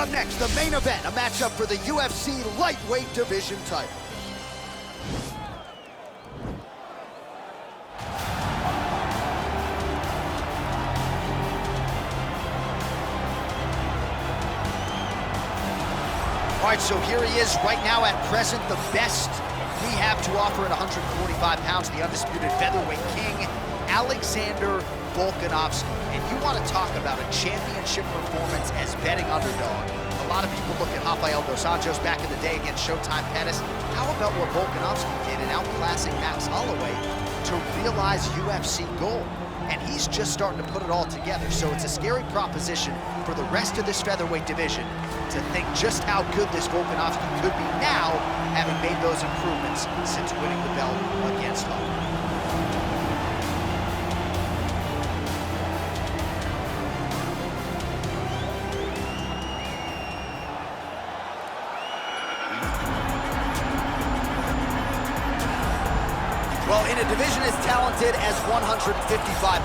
up next, the main event, a matchup for the UFC lightweight division title. All right, so here he is right now at present, the best we have to offer at 145 pounds, the undisputed featherweight king, Alexander Volkanovski. And you want to talk about a championship performance as betting underdog. A lot of people look at Rafael dos Anjos back in the day against Showtime Pettis. How about what Volkanovski did in outclassing Max Holloway to realize UFC gold? And he's just starting to put it all together. So it's a scary proposition for the rest of this featherweight division to think just how good this Volkanovski could be now, having made those improvements since winning the belt against Holloway. Well, in a division as talented as 155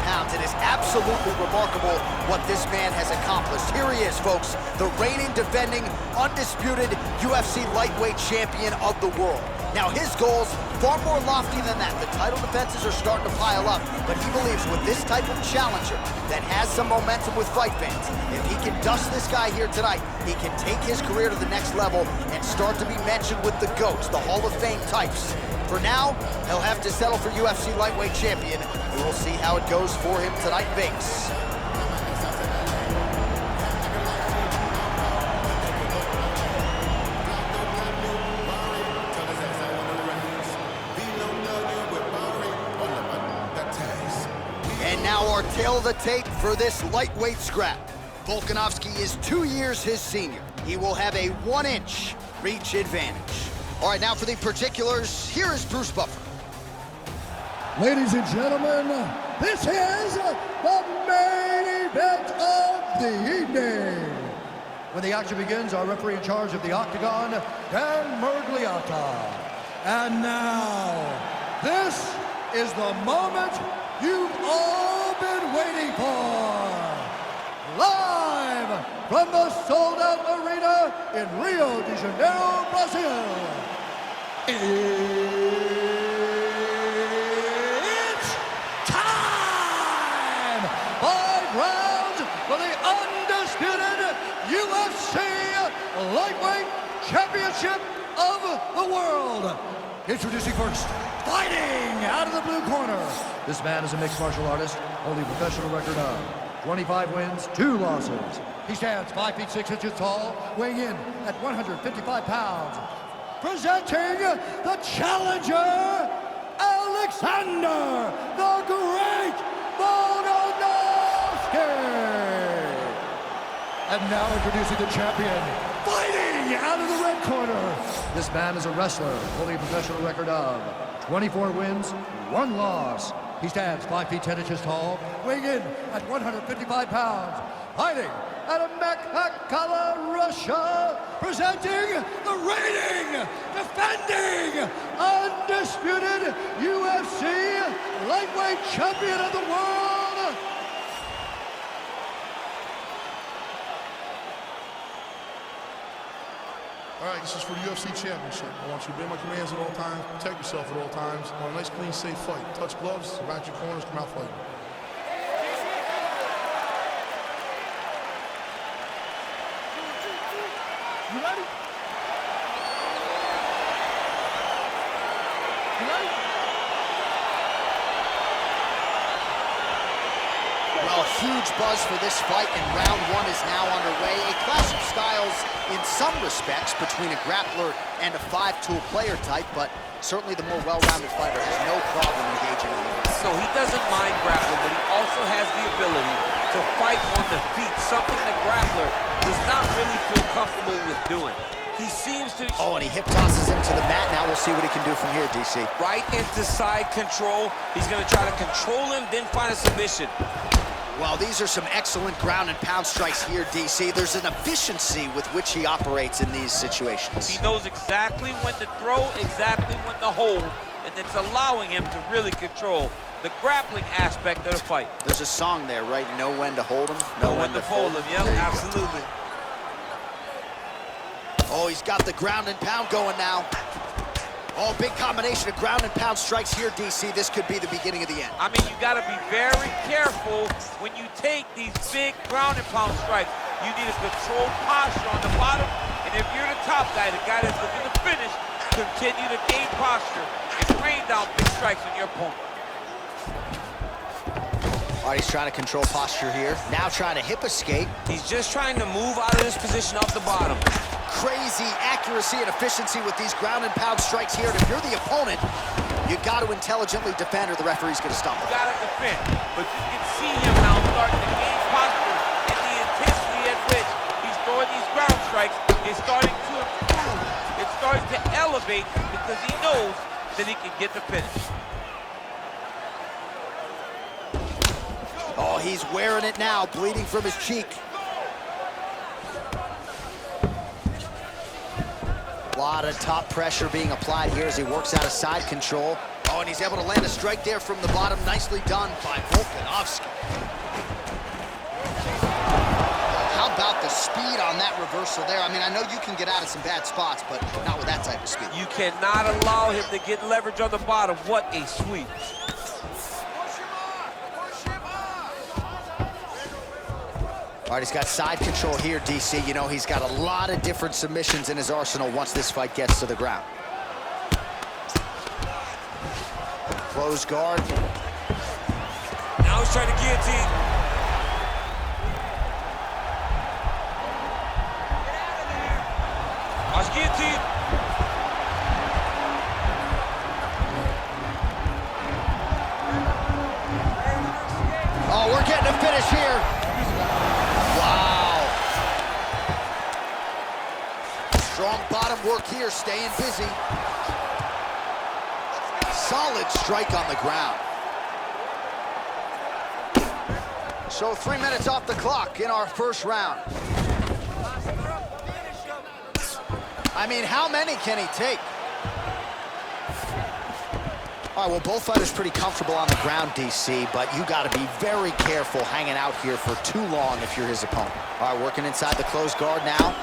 pounds, it is absolutely remarkable what this man has accomplished. Here he is, folks, the reigning, defending, undisputed UFC lightweight champion of the world. Now, his goals, far more lofty than that. The title defenses are starting to pile up, but he believes with this type of challenger that has some momentum with fight fans, if he can dust this guy here tonight, he can take his career to the next level and start to be mentioned with the GOATs, the Hall of Fame types. For now, he'll have to settle for UFC lightweight champion. We will see how it goes for him tonight in Vegas. And now our tail of the tape for this lightweight scrap. Volkanovski is 2 years his senior. He will have a 1-inch reach advantage. All right, now for the particulars, here is Bruce Buffer. Ladies and gentlemen, this is the main event of the evening. When the action begins, our referee in charge of the Octagon, Dan Mergliata. And now, this is the moment you've all been waiting for. Live from the sold-out arena in Rio de Janeiro, Brazil. It's time! 5 rounds for the undisputed UFC Lightweight Championship of the world. Introducing first, fighting out of the blue corner. This man is a mixed martial artist, holding a professional record of 25 wins, 2 losses. He stands 5 feet 6 inches tall, weighing in at 155 pounds. Presenting the challenger, Alexander the Great Volkanovski. And now introducing the champion, fighting out of the red corner. This man is a wrestler, holding a professional record of 24 wins, 1 loss. He stands 5 feet 10 inches tall, weighing in at 155 pounds. Fighting out of Makhachev, Russia, presenting the reigning, defending, undisputed UFC lightweight champion of the world. All right, this is for the UFC Championship. I want you to obey my commands at all times, protect yourself at all times. I want a nice, clean, safe fight. Touch gloves, surround your corners, come out fighting. You ready? You ready? Well, huge buzz for this fight, and round 1 is now underway. A clash of styles in some respects between a grappler and a 5-tool player type, but certainly the more well-rounded fighter has no problem engaging on the ground. So he doesn't mind grappling, but he also has the ability to fight on the feet, something the grappler does not really feel comfortable with doing. He seems to... Oh, and he hip tosses him to the mat. Now we'll see what he can do from here, DC. Right into side control. He's going to try to control him, then find a submission. Well, these are some excellent ground and pound strikes here, DC. There's an efficiency with which he operates in these situations. He knows exactly when to throw, exactly when to hold, and it's allowing him to really control the grappling aspect of the fight. There's a song there, right? Know when to hold him, know when to fold him. Yep, absolutely. Oh, he's got the ground and pound going now. Oh, big combination of ground and pound strikes here, DC. This could be the beginning of the end. I mean, you got to be very careful when you take these big ground and pound strikes. You need a controlled posture on the bottom, and if you're the top guy, the guy that's looking to finish, continue to gain posture and rain down big strikes on your opponent. All right, he's trying to control posture here. Now trying to hip escape. He's just trying to move out of this position off the bottom. Crazy accuracy and efficiency with these ground and pound strikes here. And if you're the opponent, you got to intelligently defend or the referee's going to stumble. You got to defend, but you can see him now starting to gain posture, and the intensity at which he's throwing these ground strikes is starting to improve. It's starting to elevate because he knows that he can get the finish. Oh, he's wearing it now, bleeding from his cheek. A lot of top pressure being applied here as he works out of side control. Oh, and he's able to land a strike there from the bottom. Nicely done by Volkanovski. How about the speed on that reversal there? I mean, I know you can get out of some bad spots, but not with that type of speed. You cannot allow him to get leverage on the bottom. What a sweep. All right, he's got side control here, DC. You know, he's got a lot of different submissions in his arsenal once this fight gets to the ground. Close guard. Now he's trying to guillotine. Watch guillotine. Oh, we're getting a finish here. Wow. Strong bottom work here, staying busy. Solid strike on the ground. So 3 minutes off the clock in our first round. I mean, how many can he take? All right, well, both fighters pretty comfortable on the ground, DC, but you got to be very careful hanging out here for too long if you're his opponent. All right, working inside the closed guard now.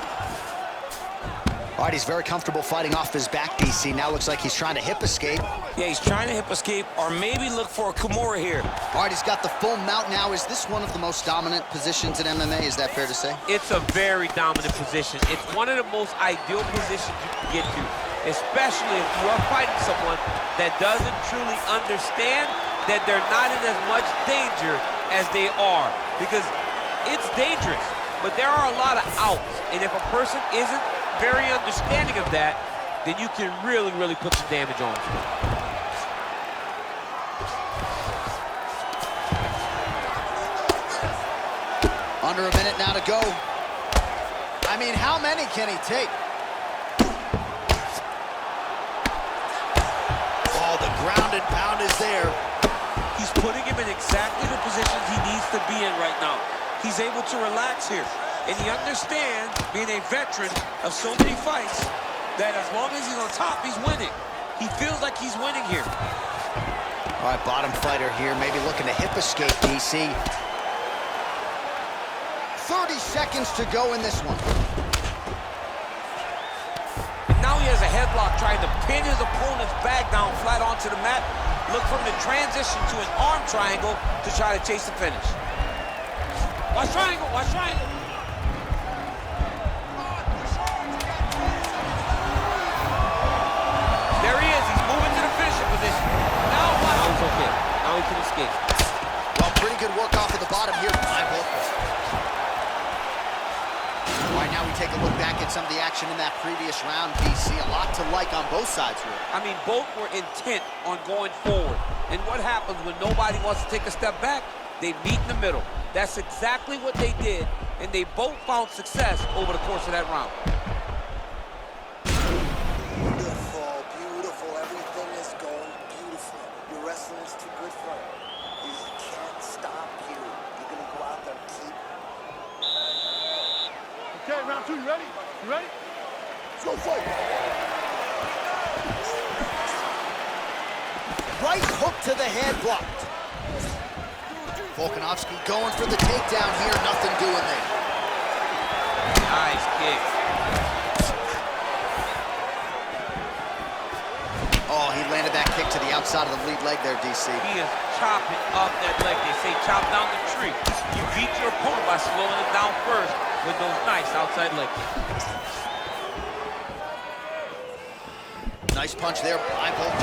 All right, he's very comfortable fighting off his back, DC. Now looks like he's trying to hip escape. Yeah, he's trying to hip escape or maybe look for a Kimura here. All right, he's got the full mount now. Is this one of the most dominant positions in MMA? Is that fair to say? It's a very dominant position. It's one of the most ideal positions you can get to, especially if you are fighting someone that doesn't truly understand that they're not in as much danger as they are. Because it's dangerous, but there are a lot of outs. And if a person isn't very understanding of that, then you can really, really put some damage on them. Under a minute now to go. I mean, how many can he take? Oh, the ground and pound is there. He's putting him in exactly the position he needs to be in right now. He's able to relax here. And he understands, being a veteran of so many fights, that as long as he's on top, he's winning. He feels like he's winning here. All right, bottom fighter here, maybe looking to hip escape, DC. 30 seconds to go in this one. And now he has a headlock trying to pin his opponent's back down flat onto the mat. Look from the transition to an arm triangle to try to chase the finish. Watch triangle, watch triangle. There he is, he's moving to the finishing position. Now what? Now he's okay. Now he can escape. Well, pretty good work off of the bottom here by both. All right, now we take a look back at some of the action in that previous round, DC. A lot to like on both sides, really. I mean, both were intent on going forward. And what happens when nobody wants to take a step back? They meet in the middle. That's exactly what they did, and they both found success over the course of that round. Beautiful, beautiful. Everything is going beautiful. Your wrestling is too good for him. He can't stop you. You're going to go out there and keep. Okay, round two, you ready? You ready? Let's go fight. Right hook to the head, blocked. Volkanovski going for the takedown here, nothing doing there. Nice kick. he landed that kick to the outside of the lead leg there, DC. He is chopping up that leg. They say chop down the tree. You beat your opponent by slowing him down first with those nice outside leg kicks. Nice punch there by Volk.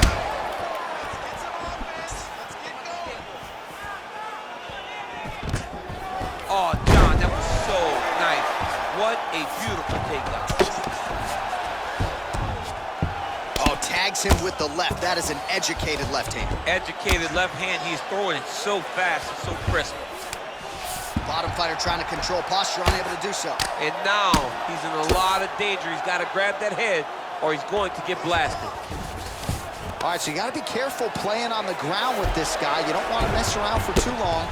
Oh, John, that was so nice. What a beautiful takedown. Oh, tags him with the left. That is an educated left hand. Educated left hand. He's throwing it so fast and so crisp. Bottom fighter trying to control posture, unable to do so. And now he's in a lot of danger. He's got to grab that head or he's going to get blasted. All right, so you got to be careful playing on the ground with this guy. You don't want to mess around for too long.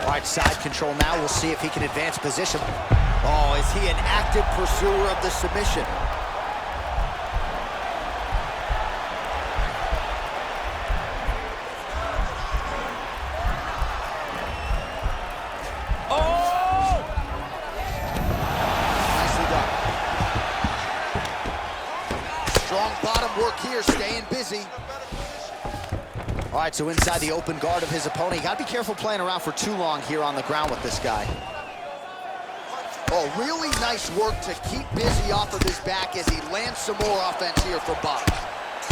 All right, side control now. We'll see if he can advance position. Oh, is he an active pursuer of the submission? Oh! Nicely done. Strong bottom work here, staying busy. All right, so inside the open guard of his opponent. You got to be careful playing around for too long here on the ground with this guy. Oh, really nice work to keep busy off of his back as he lands some more offense here for Bob.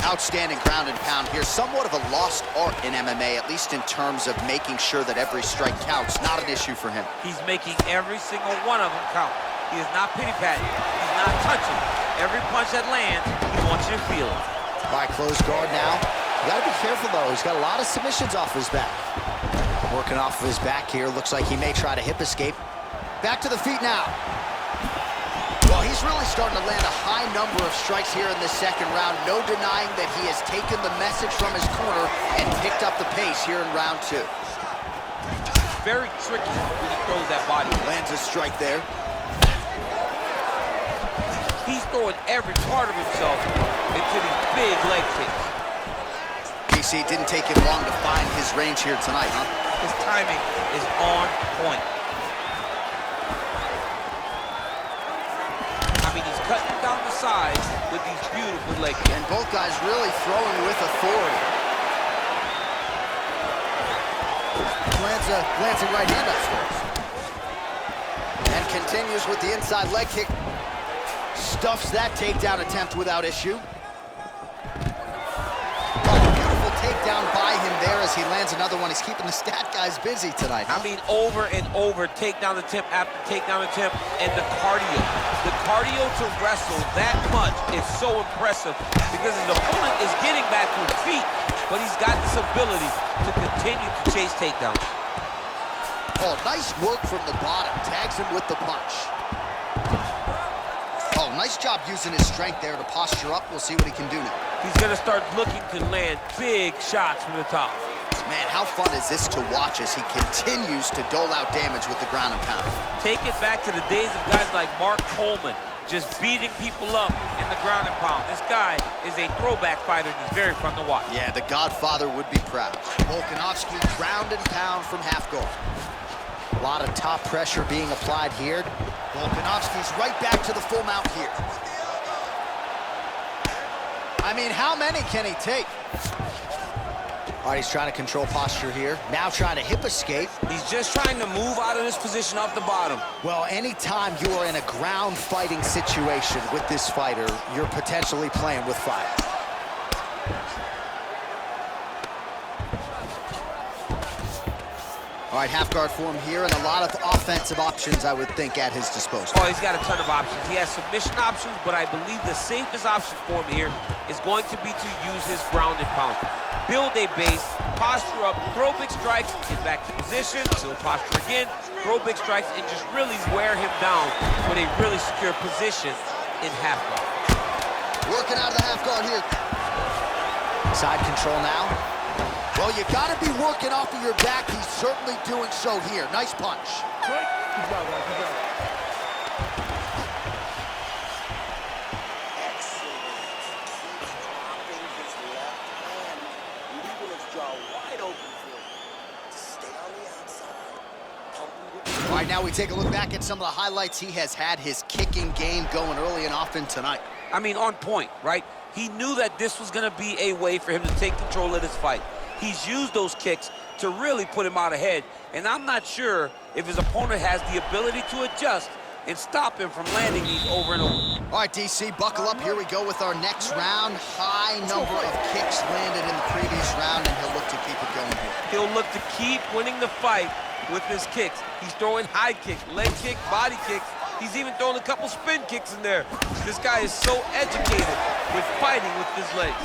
Outstanding ground and pound here. Somewhat of a lost art in MMA, at least in terms of making sure that every strike counts. Not an issue for him. He's making every single one of them count. He is not pity-patting. He's not touching. Every punch that lands, he wants you to feel it. All right, closed guard now. You gotta be careful though, he's got a lot of submissions off his back. Working off of his back here, looks like he may try to hip escape. Back to the feet now. Well, he's really starting to land a high number of strikes here in this second round. No denying that he has taken the message from his corner and picked up the pace here in round two. Very tricky when he throws that body. Lands a strike there. He's throwing every part of himself into these big leg kicks. DC, it didn't take him long to find his range here tonight, huh? His timing is on point. I mean, he's cutting down the sides with these beautiful leg kicks. And both guys really throwing with authority. Lands a glancing right hand upstairs. And continues with the inside leg kick. Stuffs that takedown attempt without issue. Takedown by him there as he lands another one. He's keeping the stat guys busy tonight. I mean, over and over, takedown attempt after takedown attempt, and the cardio. The cardio to wrestle that much is so impressive because his opponent is getting back to his feet, but he's got this ability to continue to chase takedowns. Oh, nice work from the bottom. Tags him with the punch. Oh, nice job using his strength there to posture up. We'll see what he can do now. He's going to start looking to land big shots from the top. Man, how fun is this to watch as he continues to dole out damage with the ground and pound. Take it back to the days of guys like Mark Coleman, just beating people up in the ground and pound. This guy is a throwback fighter, and he's very fun to watch. Yeah, the Godfather would be proud. Volkanovski ground and pound from half guard. A lot of top pressure being applied here. Volkanovski's right back to the full mount here. I mean, how many can he take? All right, he's trying to control posture here. Now trying to hip escape. He's just trying to move out of this position off the bottom. Well, anytime you are in a ground fighting situation with this fighter, you're potentially playing with fire. All right, half guard form here, and a lot of offensive options, I would think, at his disposal. Oh, he's got a ton of options. He has submission options, but I believe the safest option for him here is going to be to use his ground and pound. Build a base, posture up, throw big strikes, get back to position, build posture again, throw big strikes, and just really wear him down with a really secure position in half guard. Working out of the half guard here. Side control now. Well, you got to be working off of your back. He's certainly doing so here. Nice punch. Excellent. Keeps dropping his left hand, leaving his jaw wide open for him. Stay on the outside. Pumping with All right, now we take a look back at some of the highlights. He has had his kicking game going early and often tonight. I mean, on point, right? He knew that this was going to be a way for him to take control of this fight. He's used those kicks to really put him out ahead, and I'm not sure if his opponent has the ability to adjust and stop him from landing these over and over. All right, DC, buckle up. Here we go with our next round. High number of kicks landed in the previous round, and he'll look to keep it going here. He'll look to keep winning the fight with his kicks. He's throwing high kicks, leg kick, body kicks. He's even throwing a couple spin kicks in there. This guy is so educated with fighting with his legs.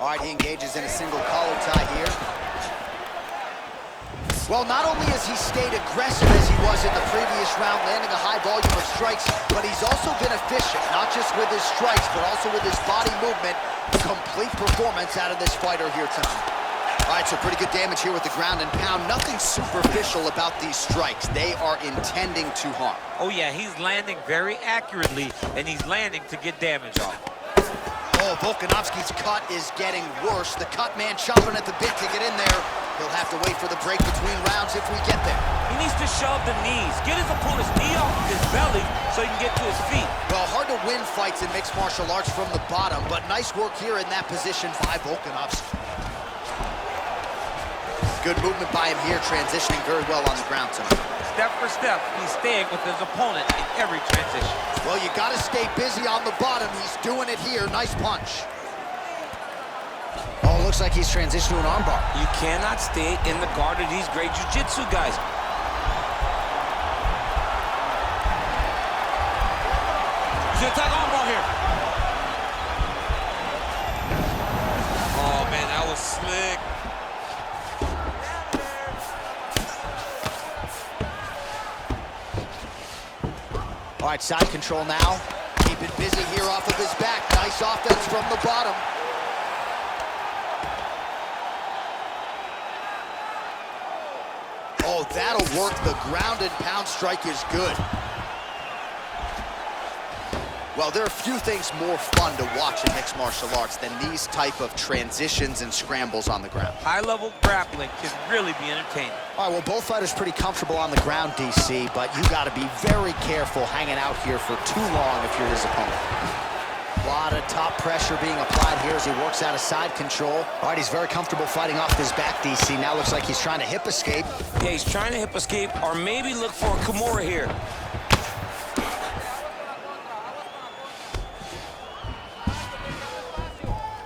All right, he engages in a single collar tie here. Well, not only has he stayed aggressive as he was in the previous round, landing a high volume of strikes, but he's also been efficient, not just with his strikes, but also with his body movement. Complete performance out of this fighter here tonight. All right, so pretty good damage here with the ground and pound. Nothing superficial about these strikes. They are intending to harm. Oh yeah, he's landing very accurately, and he's landing to get damage off. Oh, Volkanovski's cut is getting worse. The cut man chomping at the bit to get in there. He'll have to wait for the break between rounds if we get there. He needs to shove the knees, get his opponent's knee off of his belly so he can get to his feet. Well, hard to win fights in mixed martial arts from the bottom, but nice work here in that position by Volkanovski. Good movement by him here, transitioning very well on the ground tonight. Step for step, he's staying with his opponent in every transition. Well, you got to stay busy on the bottom. He's doing it here. Nice punch. Oh, looks like he's transitioned to an armbar. You cannot stay in the guard of these great jiu-jitsu guys. He's gonna attack armbar here. Oh man, that was slick. All right, side control now. Keep it busy here off of his back. Nice offense from the bottom. Oh, that'll work. The ground and pound strike is good. Well, there are few things more fun to watch in mixed martial arts than these type of transitions and scrambles on the ground. High-level grappling can really be entertaining. All right, well, both fighters pretty comfortable on the ground, DC, but you got to be very careful hanging out here for too long if you're his opponent. A lot of top pressure being applied here as he works out of side control. All right, he's very comfortable fighting off his back, DC. Now looks like he's trying to hip escape. Yeah, he's trying to hip escape or maybe look for a Kimura here.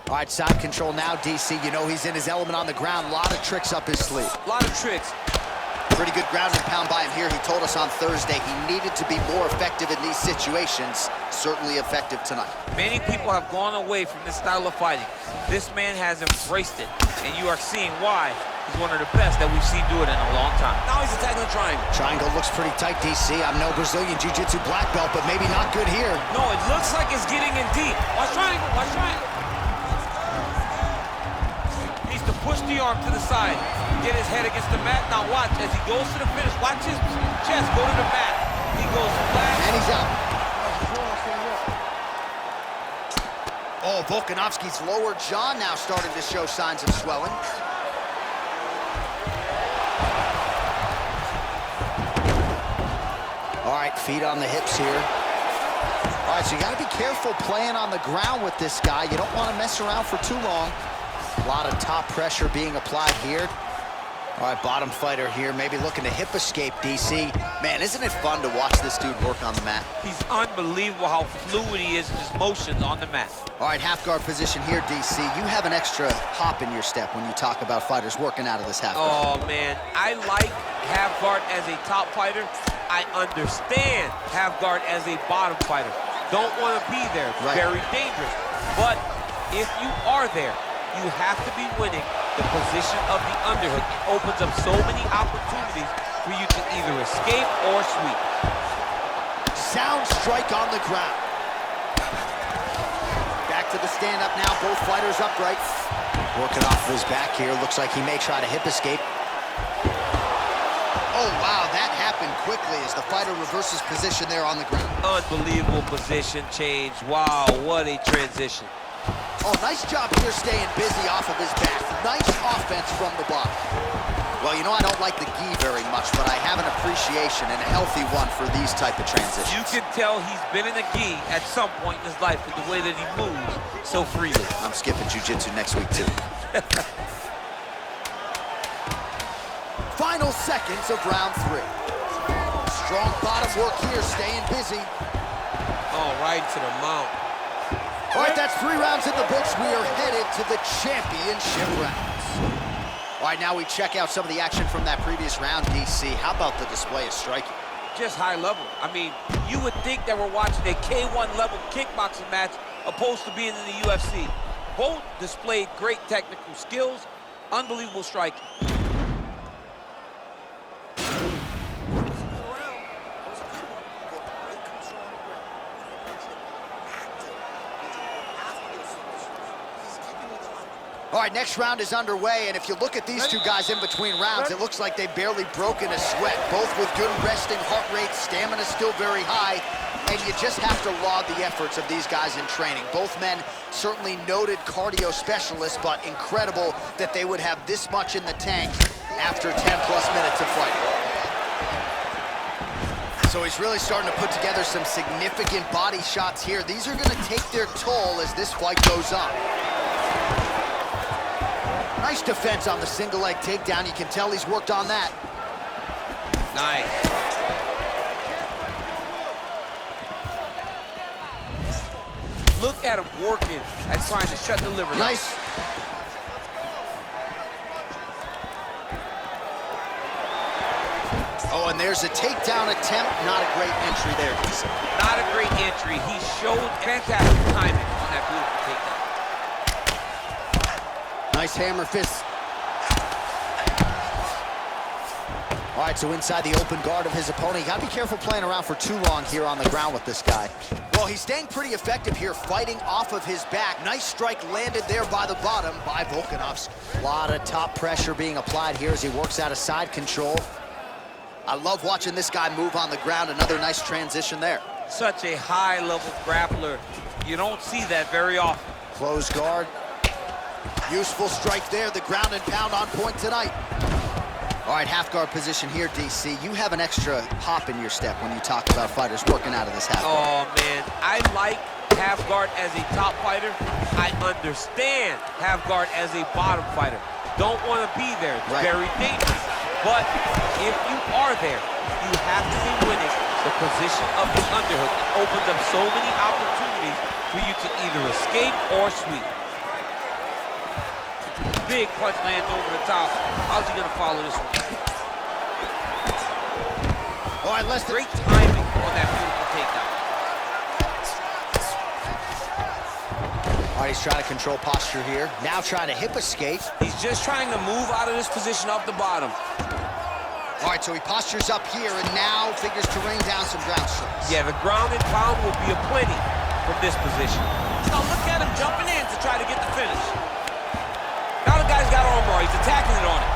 All right, side control now, DC. You know he's in his element on the ground. A lot of tricks up his sleeve. A lot of tricks. Pretty good ground and pound by him here. He told us on Thursday he needed to be more effective in these situations. Certainly effective tonight. Many people have gone away from this style of fighting. This man has embraced it, and you are seeing why he's one of the best that we've seen do it in a long time. Now he's attacking the triangle. Triangle looks pretty tight, DC. I'm no Brazilian Jiu-Jitsu black belt, but maybe not good here. No, it looks like it's getting in deep. Watch triangle, watch triangle. Needs to push the arm to the side, get his head against the mat. Now watch, as he goes to the finish, watch his chest go to the mat. He goes flat. And he's out. Oh, Volkanovski's lower jaw now starting to show signs of swelling. All right, feet on the hips here. All right, so you got to be careful playing on the ground with this guy. You don't want to mess around for too long. A lot of top pressure being applied here. All right, bottom fighter here, maybe looking to hip escape, DC. Man, isn't it fun to watch this dude work on the mat? He's unbelievable how fluid he is in his motions on the mat. All right, half guard position here, DC. You have an extra hop in your step when you talk about fighters working out of this half guard. Oh, man, I like half guard as a top fighter. I understand half guard as a bottom fighter. Don't want to be there. Right. Very dangerous. But if you are there, you have to be winning the position of the underhook. It opens up so many opportunities for you to either escape or sweep. Sound strike on the ground. Back to the stand-up now, both fighters upright. Working off of his back here, looks like he may try to hip escape. Oh, wow, that happened quickly as the fighter reverses position there on the ground. Unbelievable position change. Wow, what a transition. Oh, nice job here staying busy off of his back. Nice offense from the bottom. Well, you know, I don't like the gi very much, but I have an appreciation and a healthy one for these type of transitions. You can tell he's been in a gi at some point in his life with the way that he moves so freely. I'm skipping jiu-jitsu next week, too. Final seconds of round 3. Strong bottom work here, staying busy. Oh, right to the mount. All right, that's 3 rounds in the books. We are headed to the championship rounds. All right, now we check out some of the action from that previous round, DC. How about the display of striking? Just high level. I mean, you would think that we're watching a K1 level kickboxing match opposed to being in the UFC. Both displayed great technical skills, unbelievable striking. All right, next round is underway, and if you look at these two guys in between rounds, it looks like they've barely broken a sweat. Both with good resting heart rates, stamina still very high, and you just have to laud the efforts of these guys in training. Both men certainly noted cardio specialists, but incredible that they would have this much in the tank after 10-plus minutes of fighting. So he's really starting to put together some significant body shots here. These are going to take their toll as this fight goes on. Nice defense on the single leg takedown. You can tell he's worked on that. Nice. Look at him working at trying to shut the liver. Nice. Oh, and there's a takedown attempt. Not a great entry there, DC. Not a great entry. He showed fantastic timing on that beautiful takedown. Nice hammer fist. All right, so inside the open guard of his opponent. You gotta be careful playing around for too long here on the ground with this guy. Well, he's staying pretty effective here, fighting off of his back. Nice strike landed there by the bottom by Volkanovski. A lot of top pressure being applied here as he works out of side control. I love watching this guy move on the ground. Another nice transition there. Such a high-level grappler. You don't see that very often. Close guard. Useful strike there. The ground and pound on point tonight. All right, half guard position here, DC. You have an extra hop in your step when you talk about fighters working out of this half guard. Oh, man. I like half guard as a top fighter. I understand half guard as a bottom fighter. Don't want to be there. It's very dangerous. But if you are there, you have to be winning the position of the underhook. It opens up so many opportunities for you to either escape or sweep. Big punch lands over the top. How's he gonna follow this one? All right, let's great timing on that beautiful takedown. All right, he's trying to control posture here. Now trying to hip escape. He's just trying to move out of this position off the bottom. All right, so he postures up here and now figures to rain down some ground strikes. Yeah, the ground and pound will be aplenty from this position. Now look at him jumping in to try to get the finish. Now the guy's got armbar. He's attacking it on it.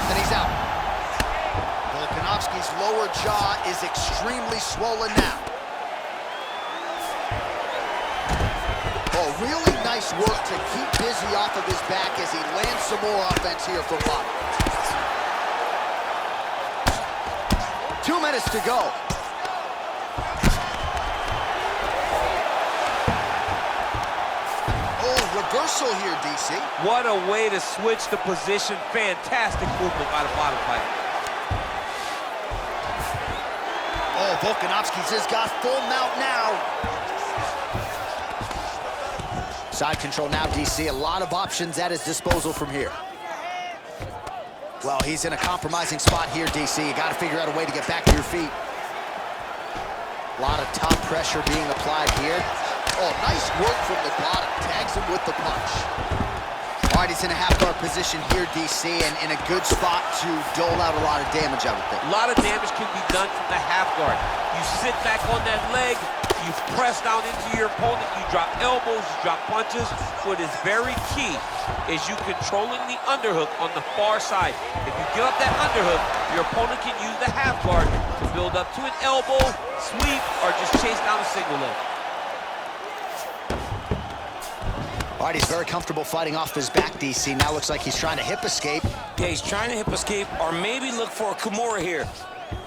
And he's out. Volkanovski's lower jaw is extremely swollen now. Oh, really nice work to keep busy off of his back as he lands some more offense here from bottom. 2 minutes to go. Oh, reversal here, DC. What a way to switch the position. Fantastic movement by the bottom fighter. Oh, Volkanovski's just got full mount now. Side control now, DC. A lot of options at his disposal from here. Well, he's in a compromising spot here, DC. You got to figure out a way to get back to your feet. A lot of top pressure being applied here. Oh, nice work from the bottom. Tags him with the punch. All right, he's in a half guard position here, DC, and in a good spot to dole out a lot of damage, I would think. A lot of damage can be done from the half guard. You sit back on that leg, you press down into your opponent, you drop elbows, you drop punches. What is very key is you controlling the underhook on the far side. If you give up that underhook, your opponent can use the half guard to build up to an elbow, sweep, or just chase down a single leg. All right, he's very comfortable fighting off his back, DC. Now looks like he's trying to hip escape. Yeah, he's trying to hip escape or maybe look for a Kimura here.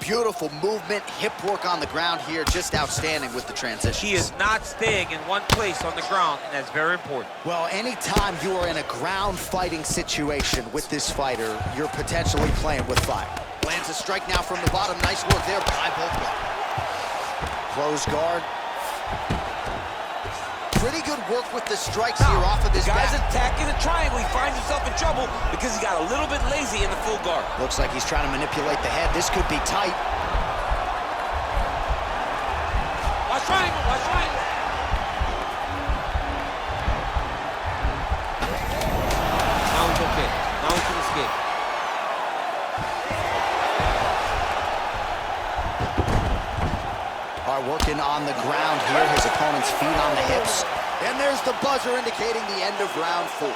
Beautiful movement, hip work on the ground here, just outstanding with the transition. He is not staying in one place on the ground, and that's very important. Well, anytime you are in a ground fighting situation with this fighter, you're potentially playing with fire. Lands a strike now from the bottom. Nice work there by Volkanovski. Close guard. Pretty good work with the strikes here off of this guy's back. attacking the triangle. He finds himself in trouble because he got a little bit lazy in the full guard. Looks like he's trying to manipulate the head. This could be tight. Watch triangle, watch triangle. Now he's okay. Now he can escape. Working on the ground here, his opponent's feet on the hips. And there's the buzzer indicating the end of round 4.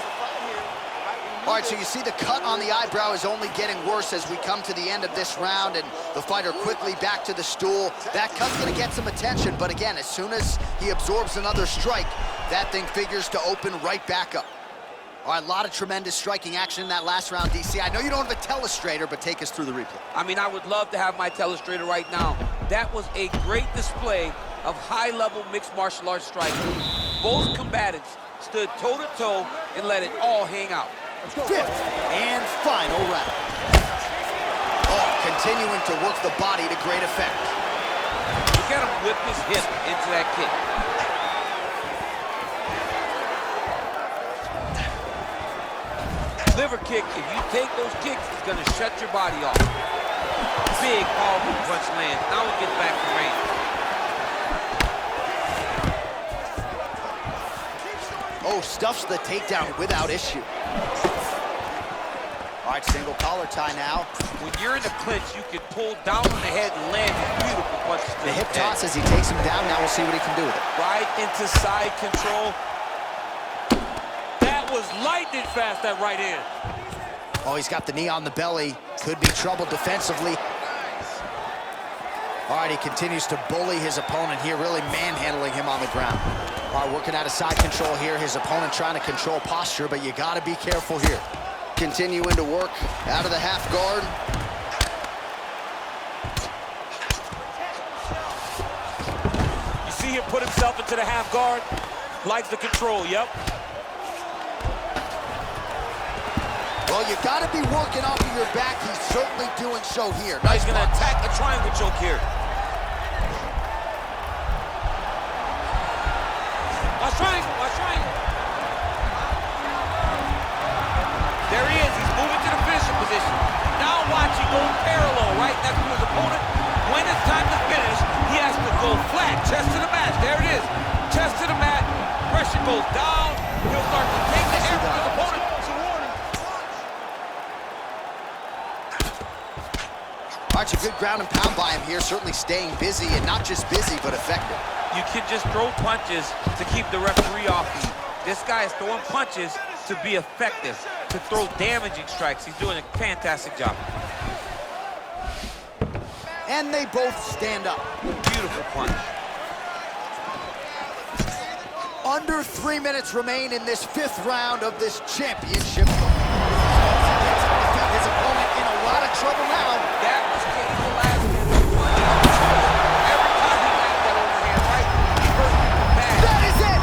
All right, so you see the cut on the eyebrow is only getting worse as we come to the end of this round, and the fighter quickly back to the stool. That cut's gonna get some attention, but again, as soon as he absorbs another strike, that thing figures to open right back up. All right, a lot of tremendous striking action in that last round, DC. I know you don't have a telestrator, but take us through the replay. I mean, I would love to have my telestrator right now. That was a great display of high-level mixed martial arts striking. Both combatants stood toe-to-toe and let it all hang out. 5th and final round. Oh, continuing to work the body to great effect. Look at him whip his hip into that kick. Liver kick, if you take those kicks, it's gonna shut your body off. Big, powerful punch lands. Now he gets back to range. Oh, stuffs the takedown without issue. All right, single collar tie now. When you're in a clinch, you can pull down on the head and land these beautiful punches. The hip toss as he takes him down. Now we'll see what he can do with it. Right into side control. Was lightning fast, that right hand. Oh, he's got the knee on the belly. Could be trouble defensively. All right, he continues to bully his opponent here, really manhandling him on the ground. All right, working out of side control here. His opponent trying to control posture, but you got to be careful here. Continuing to work out of the half guard. You see him put himself into the half guard. Likes the control, yep. Well, you got to be working off of your back. He's certainly doing so here. Now he's going to attack the triangle choke here. Watch triangle, watch triangle. There he is. He's moving to the finishing position. Now watch him go parallel, right next to his opponent. When it's time to finish, he has to go flat, chest to the mat. There it is. Chest to the mat. Pressure goes down. He'll start to take the air from his opponent. All right, a good ground and pound by him here, certainly staying busy, and not just busy, but effective. You can just throw punches to keep the referee off you. This guy is throwing punches to be effective, to throw damaging strikes. He's doing a fantastic job. And they both stand up. Beautiful punch. Under 3 minutes remain in this 5th round of this championship. His opponent in a lot of trouble now. That was painful last year. Every time he landed that overhand right, he hurt bad. That is it!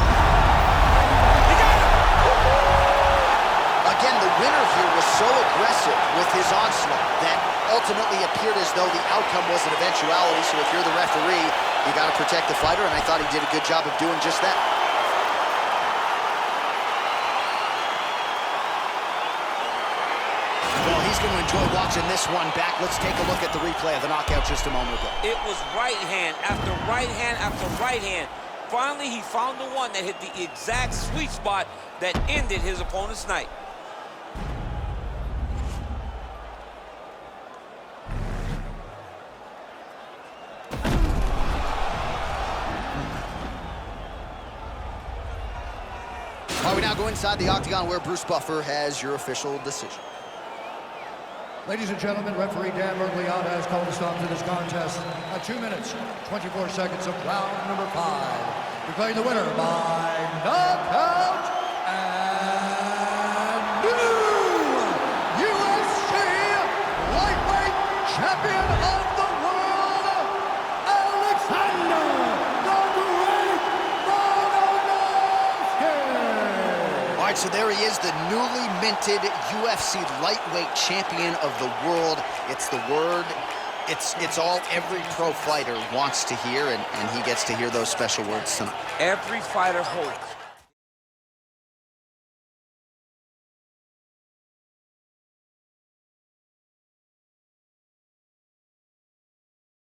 He got him! Again, the winner here was so aggressive with his onslaught that ultimately appeared as though the outcome was an eventuality. So if you're the referee, you got to protect the fighter, and I thought he did a good job of doing just that. Well, he's going to enjoy watching this one back. Let's take a look at the replay of the knockout just a moment ago. It was right hand after right hand after right hand. Finally, he found the one that hit the exact sweet spot that ended his opponent's night. All right, we now go inside the octagon where Bruce Buffer has your official decision. Ladies and gentlemen, referee Dan Mergliata has called a stop to this contest at 2 minutes, 24 seconds of round number 5. Declaring the winner by knockout and new UFC lightweight champion of the world, Alexander the Great Volkanovski. All right, so there he is, the newly minted UFC lightweight champion of the world. It's the word, it's all every pro fighter wants to hear, and he gets to hear those special words tonight. Every fighter hopes